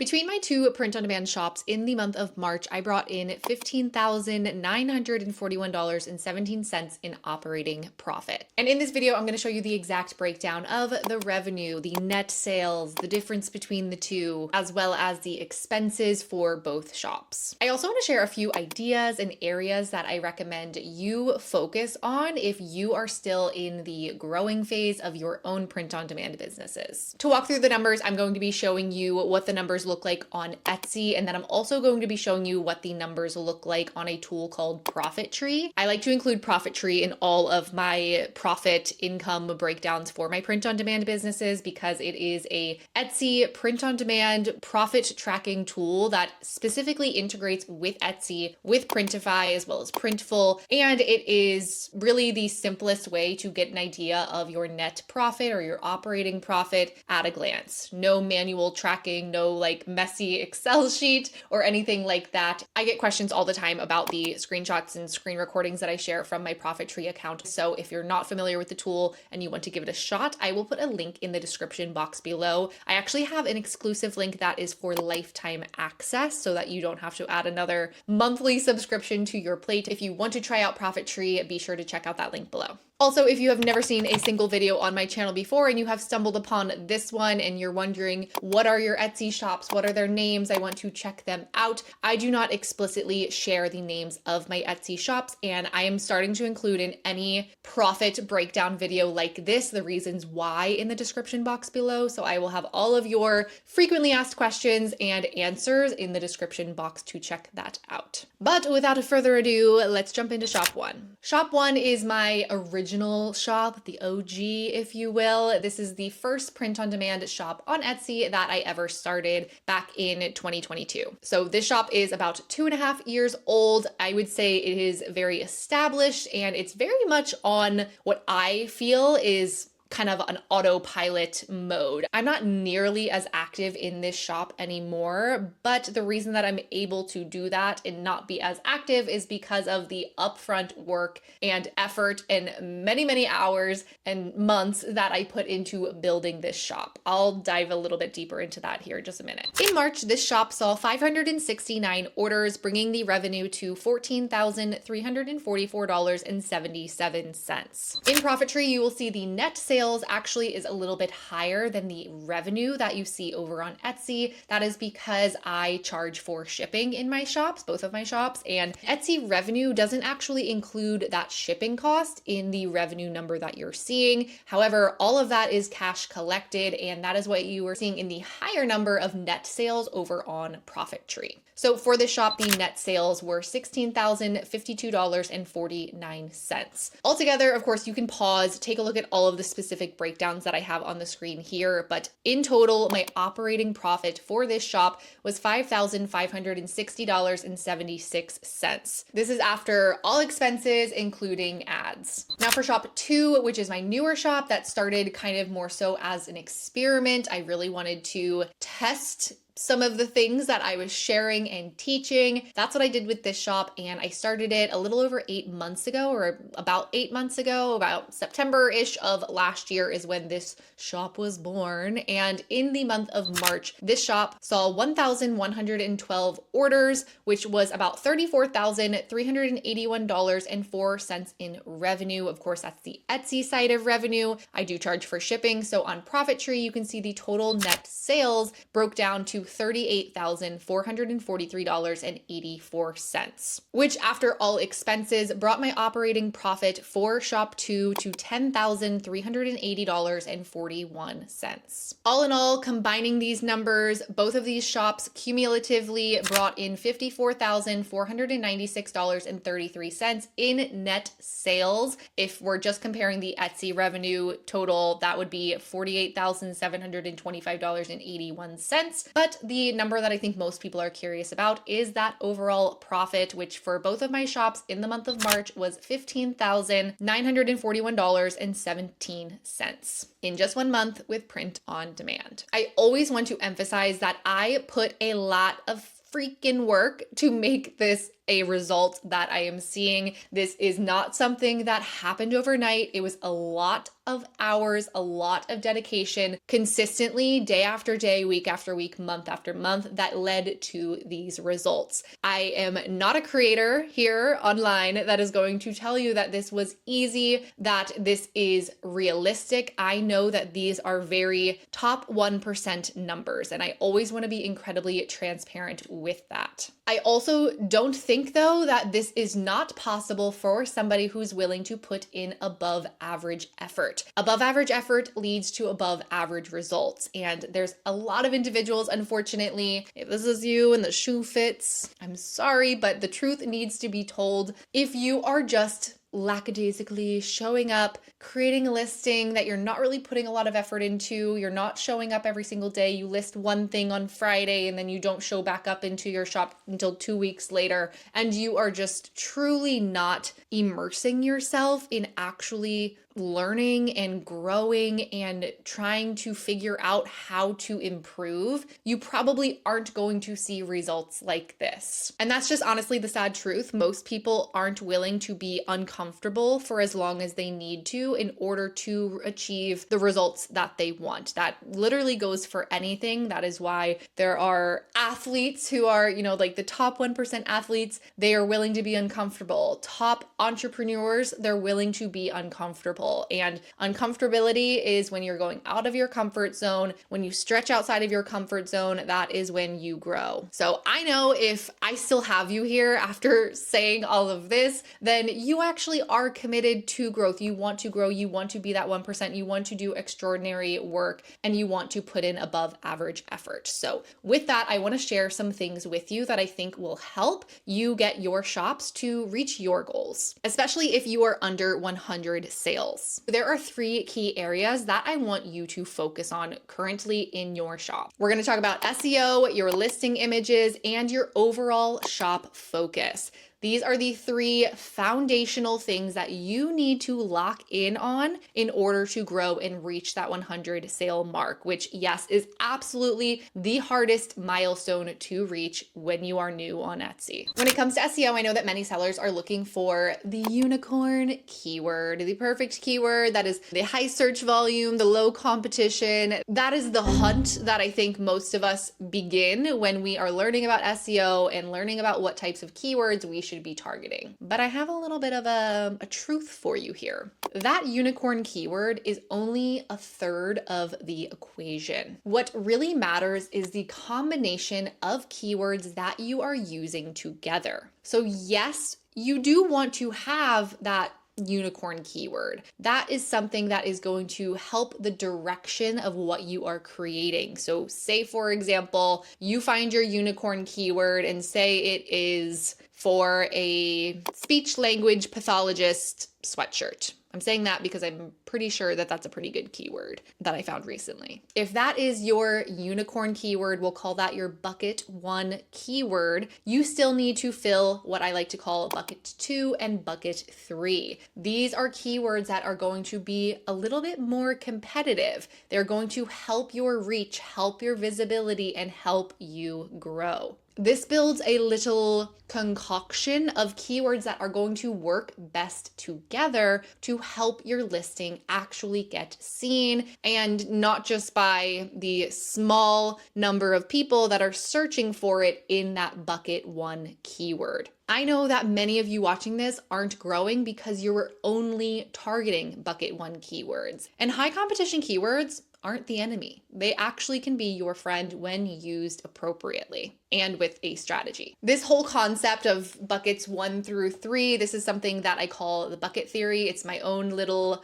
Between my two print-on-demand shops in the month of March, I brought in $15,941.17 in operating profit. And in this video, I'm going to show you the exact breakdown of the revenue, the net sales, the difference between the two, as well as the expenses for both shops. I also want to share a few ideas and areas that I recommend you focus on if you are still in the growing phase of your own print-on-demand businesses. To walk through the numbers, I'm going to be showing you what the numbers look like on Etsy, and then I'm also going to be showing you what the numbers look like on a tool called Profit Tree. I like to include Profit Tree in all of my profit income breakdowns for my print-on-demand businesses because it is a Etsy print-on-demand profit tracking tool that specifically integrates with Etsy, with Printify, as well as Printful, and it is really the simplest way to get an idea of your net profit or your operating profit at a glance. No manual tracking, no messy Excel sheet or anything like that. I get questions all the time about the screenshots and screen recordings that I share from my Profit Tree account. So if you're not familiar with the tool and you want to give it a shot, I will put a link in the description box below. I actually have an exclusive link that is for lifetime access so that you don't have to add another monthly subscription to your plate. If you want to try out Profit Tree, be sure to check out that link below. Also, if you have never seen a single video on my channel before and you have stumbled upon this one and you're wondering, what are your Etsy shops? What are their names? I want to check them out. I do not explicitly share the names of my Etsy shops, and I am starting to include in any profit breakdown video like this, the reasons why in the description box below. So I will have all of your frequently asked questions and answers in the description box to check that out. But without further ado, let's jump into shop one. Shop one is my original shop, the OG, if you will. This is the first print-on-demand shop on Etsy that I ever started back in 2022. So this shop is about 2.5 years old. I would say it is very established and it's very much on what I feel is kind of an autopilot mode. I'm not nearly as active in this shop anymore, but the reason that I'm able to do that and not be as active is because of the upfront work and effort and many, many hours and months that I put into building this shop. I'll dive a little bit deeper into that here in just a minute. In March, this shop saw 569 orders, bringing the revenue to $14,344.77. In Profit Tree, you will see the net sales actually is a little bit higher than the revenue that you see over on Etsy. That is because I charge for shipping in my shops, both of my shops, and Etsy revenue doesn't actually include that shipping cost in the revenue number that you're seeing. However, all of that is cash collected, and that is what you are seeing in the higher number of net sales over on Profit Tree. So for this shop, the net sales were $16,052.49. Altogether, of course, you can pause, take a look at all of the specific breakdowns that I have on the screen here, but in total, my operating profit for this shop was $5,560.76. This is after all expenses, including ads. Now for shop two, which is my newer shop that started kind of more so as an experiment, I really wanted to test some of the things that I was sharing and teaching. That's what I did with this shop, and I started it a little over 8 months ago, or about 8 months ago, about September-ish of last year is when this shop was born. And in the month of March, this shop saw 1,112 orders, which was about $34,381.04 in revenue. Of course, that's the Etsy side of revenue. I do charge for shipping. So on Profit Tree, you can see the total net sales broke down to $38,443.84, which after all expenses brought my operating profit for shop two to $10,380.41. All in all, combining these numbers, both of these shops cumulatively brought in $54,496.33 in net sales. If we're just comparing the Etsy revenue total, that would be $48,725.81. But the number that I think most people are curious about is that overall profit, which for both of my shops in the month of March was $15,941.17 in just 1 month with print on demand. I always want to emphasize that I put a lot of freaking work to make this a result that I am seeing. This is not something that happened overnight. It was a lot of hours, a lot of dedication, consistently, day after day, week after week, month after month, that led to these results. I am not a creator here online that is going to tell you that this was easy, that this is realistic. I know that these are very top 1% numbers, and I always want to be incredibly transparent with that. I also don't think, though, that this is not possible for somebody who's willing to put in above average effort. Above average effort leads to above average results. And there's a lot of individuals, unfortunately, if this is you and the shoe fits, I'm sorry, but the truth needs to be told. If you are just lackadaisically showing up, creating a listing that you're not really putting a lot of effort into, you're not showing up every single day, you list one thing on Friday and then you don't show back up into your shop until 2 weeks later, and you are just truly not immersing yourself in actually learning and growing and trying to figure out how to improve, you probably aren't going to see results like this. And that's just honestly the sad truth. Most people aren't willing to be uncomfortable for as long as they need to in order to achieve the results that they want. That literally goes for anything. That is why there are athletes who are, like the top 1% athletes, they are willing to be uncomfortable. Top entrepreneurs, they're willing to be uncomfortable. And uncomfortability is when you're going out of your comfort zone. When you stretch outside of your comfort zone, that is when you grow. So I know if I still have you here after saying all of this, then you actually are committed to growth. You want to grow. You want to be that 1%. You want to do extraordinary work, and you want to put in above average effort. So with that, I want to share some things with you that I think will help you get your shops to reach your goals, especially if you are under 100 sales. There are 3 key areas that I want you to focus on currently in your shop. We're going to talk about SEO, your listing images, and your overall shop focus. These are the 3 foundational things that you need to lock in on in order to grow and reach that 100 sale mark, which, yes, is absolutely the hardest milestone to reach when you are new on Etsy. When it comes to SEO, I know that many sellers are looking for the unicorn keyword, the perfect keyword that is the high search volume, the low competition. That is the hunt that I think most of us begin when we are learning about SEO and learning about what types of keywords we should be targeting. But I have a little bit of a truth for you here. That unicorn keyword is only a third of the equation. What really matters is the combination of keywords that you are using together. So yes, you do want to have that unicorn keyword. That is something that is going to help the direction of what you are creating. So say, for example, you find your unicorn keyword and say it is for a speech language pathologist sweatshirt. I'm saying that because I'm pretty sure that that's a pretty good keyword that I found recently. If that is your unicorn keyword, we'll call that your bucket 1 keyword. You still need to fill what I like to call bucket 2 and bucket 3. These are keywords that are going to be a little bit more competitive. They're going to help your reach, help your visibility, and help you grow. This builds a little concoction of keywords that are going to work best together to help your listing actually get seen, and not just by the small number of people that are searching for it in that bucket 1 keyword. I know that many of you watching this aren't growing because you're only targeting bucket 1 keywords. And high competition keywords aren't the enemy. They actually can be your friend when used appropriately and with a strategy. This whole concept of buckets 1 through 3, this is something that I call the bucket theory. It's my own little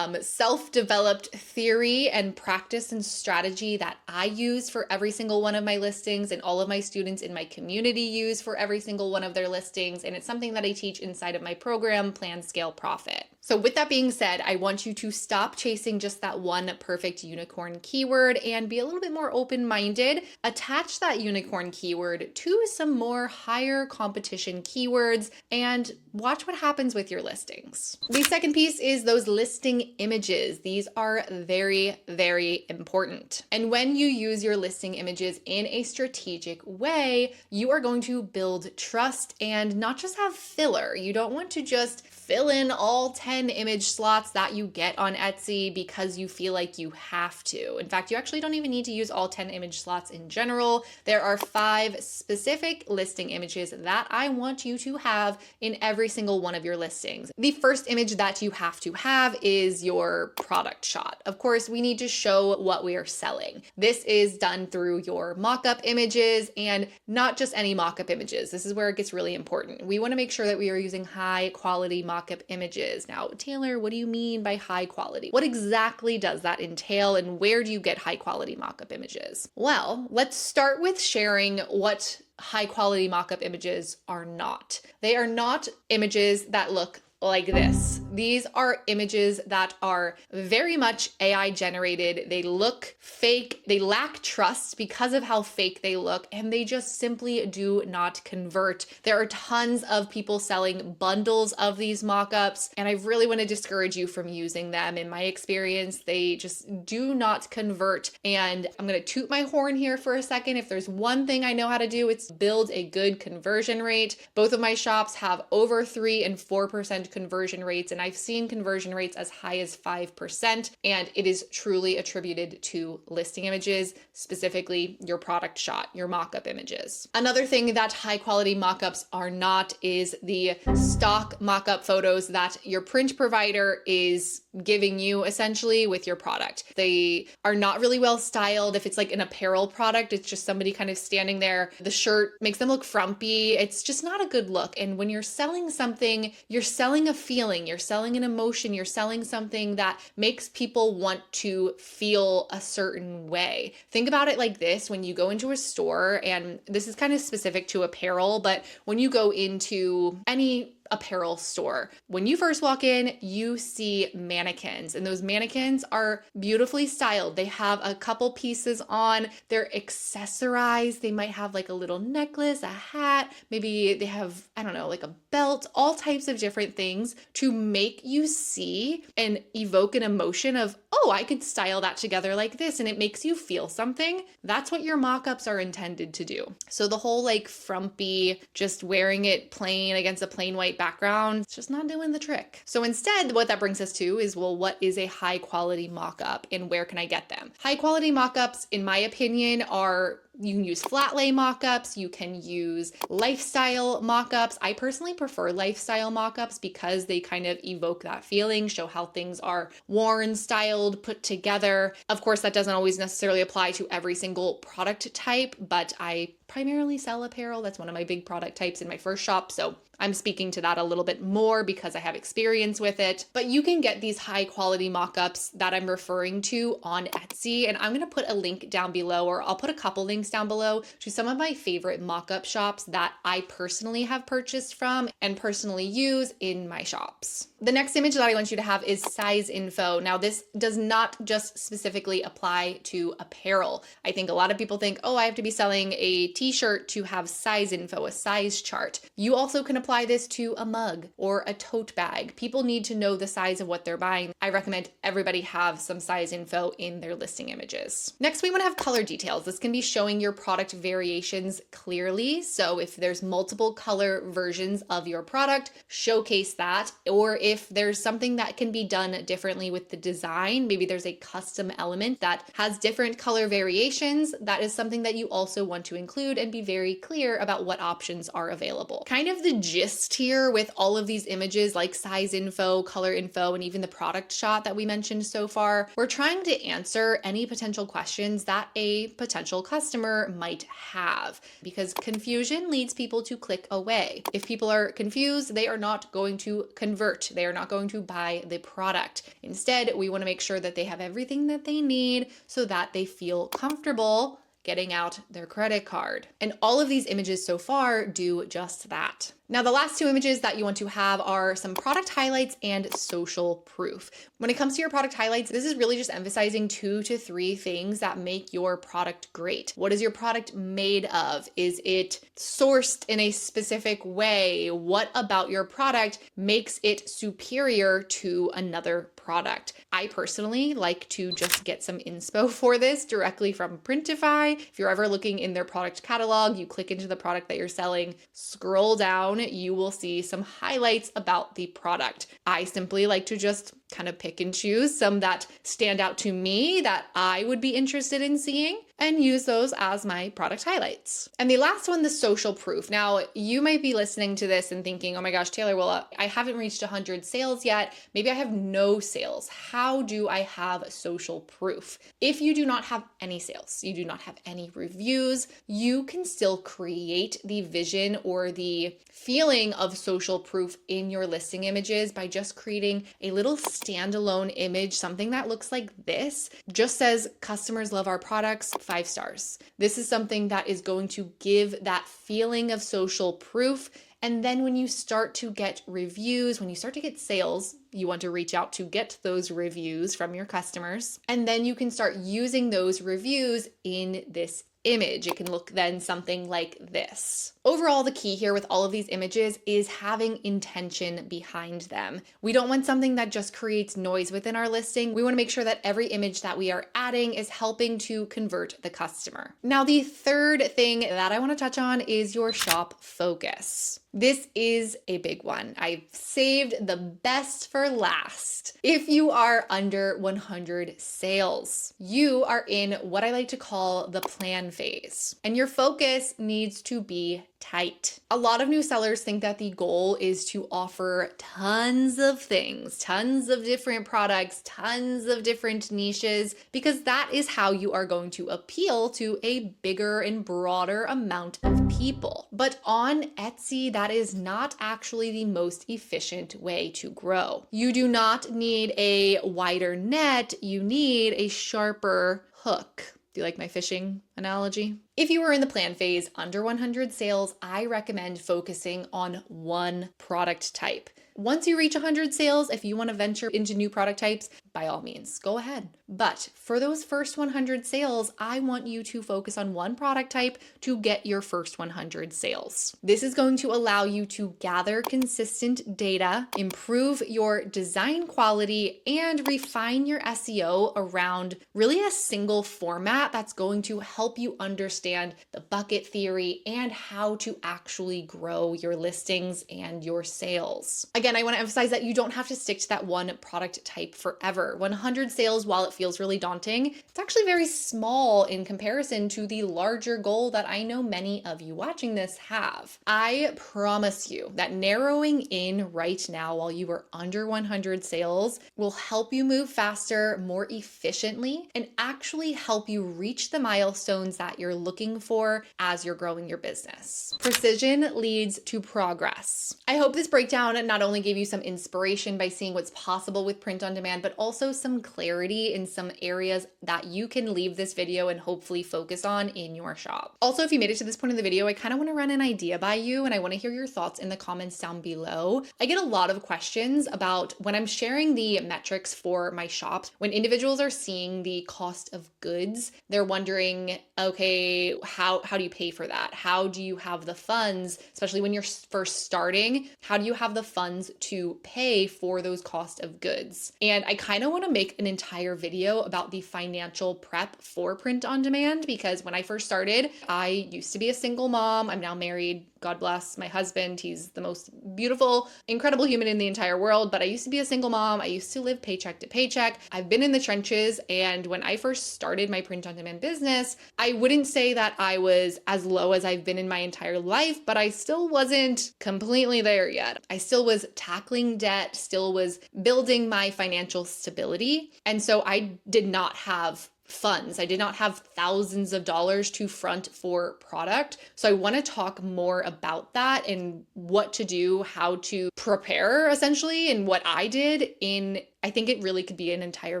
self-developed theory and practice and strategy that I use for every single one of my listings, and all of my students in my community use for every single one of their listings. And it's something that I teach inside of my program, Plan, Scale, Profit. So with that being said, I want you to stop chasing just that one perfect unicorn keyword and be a little bit more open-minded. Attach that unicorn keyword to some more higher competition keywords and watch what happens with your listings. The second piece is those listing images. These are very, very important. And when you use your listing images in a strategic way, you are going to build trust and not just have filler. You don't want to just fill in all 10 image slots that you get on Etsy because you feel like you have to. In fact, you actually don't even need to use all 10 image slots in general. There are 5 specific listing images that I want you to have in every single one of your listings. The first image that you have to have is your product shot. Of course, we need to show what we are selling. This is done through your mock-up images, and not just any mock-up images. This is where it gets really important. We want to make sure that we are using high quality mock-up images. Now, Taylor, what do you mean by high quality? What exactly does that entail, and where do you get high quality mock-up images? Well, let's start with sharing what high quality mock-up images are not. They are not images that look like this. These are images that are very much AI generated. They look fake. They lack trust because of how fake they look, and they just simply do not convert. There are tons of people selling bundles of these mock-ups, and I really want to discourage you from using them. In my experience, they just do not convert. And I'm going to toot my horn here for a second. If there's one thing I know how to do, it's build a good conversion rate. Both of my shops have over 3 and 4% conversion rates, and I've seen conversion rates as high as 5%, and it is truly attributed to listing images, specifically your product shot, your mock-up images. Another thing that high quality mock-ups are not is the stock mock-up photos that your print provider is giving you essentially with your product. They are not really well styled. If it's like an apparel product, it's just somebody kind of standing there. The shirt makes them look frumpy. It's just not a good look. And when you're selling something, you're selling a feeling, you're selling an emotion, you're selling something that makes people want to feel a certain way. Think about it like this: when you go into a store, and this is kind of specific to apparel, but when you go into any apparel store, when you first walk in, you see mannequins, and those mannequins are beautifully styled. They have a couple pieces on, they're accessorized. They might have like a little necklace, a hat, maybe they have, I don't know, like a belt, all types of different things to make you see and evoke an emotion of, oh, I could style that together like this, and it makes you feel something. That's what your mock-ups are intended to do. So the whole like frumpy, just wearing it plain against a plain white background, it's just not doing the trick. So instead, what that brings us to is, well, what is a high quality mock-up and where can I get them? High quality mock-ups, in my opinion, are, you can use flat lay mock-ups, you can use lifestyle mock-ups. I personally prefer lifestyle mock-ups because they kind of evoke that feeling, show how things are worn, styled, put together. Of course, that doesn't always necessarily apply to every single product type, but I primarily sell apparel. That's one of my big product types in my first shop. So I'm speaking to that a little bit more because I have experience with it. But you can get these high quality mock-ups that I'm referring to on Etsy. And I'm going to put a link down below, or I'll put a couple links down below to some of my favorite mock-up shops that I personally have purchased from and personally use in my shops. The next image that I want you to have is size info. Now, this does not just specifically apply to apparel. I think a lot of people think, oh, I have to be selling a t-shirt to have size info, a size chart. You also can apply this to a mug or a tote bag. People need to know the size of what they're buying. I recommend everybody have some size info in their listing images. Next, we want to have color details. This can be showing your product variations clearly. So if there's multiple color versions of your product, showcase that. Or if there's something that can be done differently with the design, maybe there's a custom element that has different color variations, that is something that you also want to include and be very clear about what options are available. Kind of the gist here with all of these images like size info, color info, and even the product shot that we mentioned so far, we're trying to answer any potential questions that a potential customer might have, because confusion leads people to click away. If people are confused, they are not going to convert. They are not going to buy the product. Instead, we want to make sure that they have everything that they need so that they feel comfortable getting out their credit card. And all of these images so far do just that. Now, the last two images that you want to have are some product highlights and social proof. When it comes to your product highlights, this is really just emphasizing 2 to 3 things that make your product great. What is your product made of? Is it sourced in a specific way? What about your product makes it superior to another product? I personally like to just get some inspo for this directly from Printify. If you're ever looking in their product catalog, you click into the product that you're selling, scroll down, you will see some highlights about the product. I simply like to just kind of pick and choose some that stand out to me that I would be interested in seeing and use those as my product highlights. And the last one, the social proof. Now, you might be listening to this and thinking, oh my gosh, Taylor, well, I haven't reached 100 sales yet. Maybe I have no sales. How do I have social proof? If you do not have any sales, you do not have any reviews, you can still create the vision or the feeling of social proof in your listing images by just creating a little standalone image, something that looks like this, just says customers love our products, 5 stars. This is something that is going to give that feeling of social proof. And then when you start to get reviews, when you start to get sales, you want to reach out to get those reviews from your customers. And then you can start using those reviews in this image. It can look then something like this. Overall, the key here with all of these images is having intention behind them. We don't want something that just creates noise within our listing. We want to make sure that every image that we are adding is helping to convert the customer. Now, the third thing that I want to touch on is your shop focus. This is a big one. I've saved the best for last. If you are under 100 sales, you are in what I like to call the plan phase, and your focus needs to be tight. A lot of new sellers think that the goal is to offer tons of things, tons of different products, tons of different niches, because that is how you are going to appeal to a bigger and broader amount of people. But on Etsy, that is not actually the most efficient way to grow. You do not need a wider net, you need a sharper hook. Do you like my fishing analogy? If you are in the plan phase under 100 sales, I recommend focusing on one product type. Once you reach 100 sales, if you want to venture into new product types, by all means, go ahead. But for those first 100 sales, I want you to focus on one product type to get your first 100 sales. This is going to allow you to gather consistent data, improve your design quality, and refine your SEO around really a single format that's going to help you understand the bucket theory and how to actually grow your listings and your sales. Again, I want to emphasize that you don't have to stick to that one product type forever. 100 sales, while it feels really daunting, it's actually very small in comparison to the larger goal that I know many of you watching this have. I promise you that narrowing in right now while you are under 100 sales will help you move faster, more efficiently, and actually help you reach the milestones that you're looking for as you're growing your business. Precision leads to progress. I hope this breakdown not only gave you some inspiration by seeing what's possible with print on demand, but also some clarity in some areas that you can leave this video and hopefully focus on in your shop. Also, if you made it to this point in the video, I kind of want to run an idea by you and I want to hear your thoughts in the comments down below. I get a lot of questions about when I'm sharing the metrics for my shops, when individuals are seeing the cost of goods, they're wondering, okay, how do you pay for that? How do you have the funds, especially when you're first starting, how do you have the funds to pay for those cost of goods? And I kind of want to make an entire video about the financial prep for print on demand, because when I first started, I used to be a single mom. I'm now married. God bless my husband. He's the most beautiful, incredible human in the entire world. But I used to be a single mom. I used to live paycheck to paycheck. I've been in the trenches. And when I first started my print on demand business, I wouldn't say that I was as low as I've been in my entire life, but I still wasn't completely there yet. I still was tackling debt, still was building my financial stability. And so I did not have funds. I did not have thousands of dollars to front for product. So I want to talk more about that and what to do, how to prepare essentially, and what I did in, I think it really could be an entire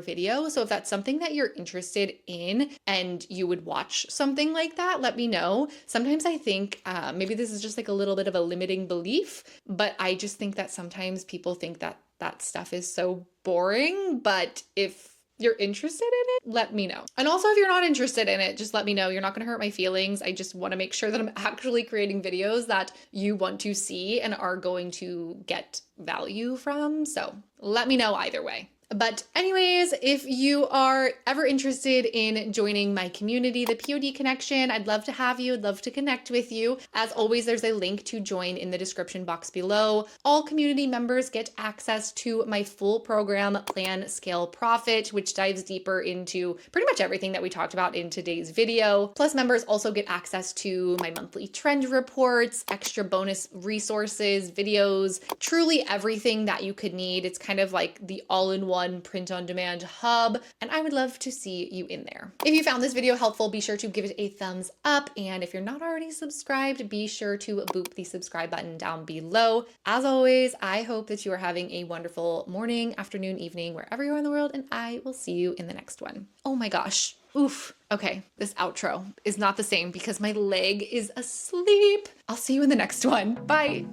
video. So if that's something that you're interested in and you would watch something like that, let me know. Sometimes I think maybe this is just like a little bit of a limiting belief, but I just think that sometimes people think that that stuff is so boring. But if you're interested in it, let me know. And also, if you're not interested in it, just let me know. You're not going to hurt my feelings. I just want to make sure that I'm actually creating videos that you want to see and are going to get value from. So let me know either way. But anyways, if you are ever interested in joining my community, the POD Connection, I'd love to have you. I'd love to connect with you. As always, there's a link to join in the description box below. All community members get access to my full program, Plan, Scale, Profit, which dives deeper into pretty much everything that we talked about in today's video. Plus, members also get access to my monthly trend reports, extra bonus resources, videos, truly everything that you could need. It's kind of like the all-in-one print-on-demand hub, and I would love to see you in there. If you found this video helpful, be sure to give it a thumbs up, and if you're not already subscribed, be sure to boop the subscribe button down below. As always, I hope that you are having a wonderful morning, afternoon, evening, wherever you are in the world, and I will see you in the next one. Oh my gosh. Oof. Okay, this outro is not the same because my leg is asleep. I'll see you in the next one. Bye.